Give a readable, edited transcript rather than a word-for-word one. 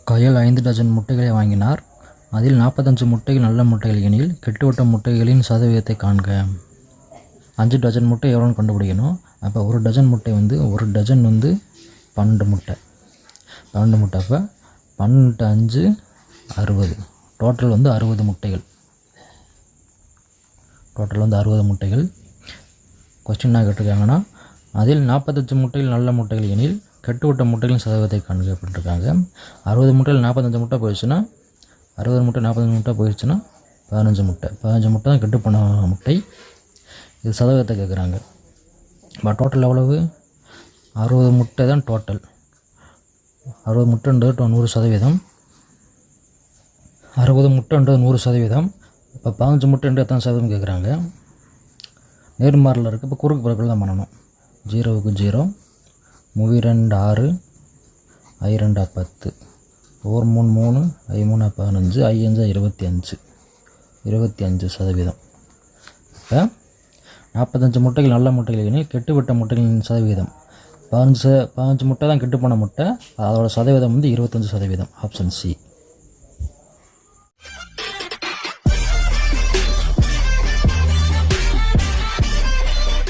கயல் 5 dozen முட்டைகளை வாங்கினார். அதில் 45 முட்டைகள் நல்ல முட்டைகள் எனில் கெட்டுவிட்ட முட்டைகளின் சதவீதத்தை காண்க. 5 டஜன் முட்டை எவ்வளோன்னு கண்டுபிடிக்கணும். அப்போ ஒரு டஜன் முட்டை ஒரு டஜன் 12 முட்டை. 12 முட்டை அப்போ 12 5 60. டோட்டல் 60 முட்டைகள். டோட்டல் 60 முட்டைகள். கொஸ்டின் என்ன கேட்டிருக்காங்கன்னா, அதில் 45 முட்டைகள் நல்ல முட்டைகள் எனில் கெட்டுவிட்ட முட்டைகளின் சதவீதத்தை காண்க அப்படின்ட்டுருக்காங்க. 60 முட்டையில் 45 முட்டை போயிடுச்சுன்னா 60 முட்டை 45 முட்டை போயிடுச்சுன்னா 15 முட்டை. 15 முட்டை தான் கெட்டு போன முட்டை. இது சதவீதத்தை கேட்குறாங்க. இப்போ டோட்டல் எவ்வளவு? 60 முட்டை தான் டோட்டல். 60 முட்டைன்றது 100%. 60 முட்டைன்றது 100%. இப்போ 15 முட்டைன்றது எத்தனை சதவீதம் கேட்குறாங்க. நேர்மாறில் இருக்குது. இப்போ குறுக்கு பெருக்கல் தான் பண்ணணும். 0க்கு 0, 32 6, I2 10, 4 3 3, I3 15, I5 25. 25%. இப்போ 45 முட்டைகள் நல்ல முட்டைகள் எனில் கெட்டுவிட்ட முட்டைகளின் சதவீதம் 15 முட்டை தான் கெட்டு போன முட்டை. அதோட சதவீதம் 25%. Option C.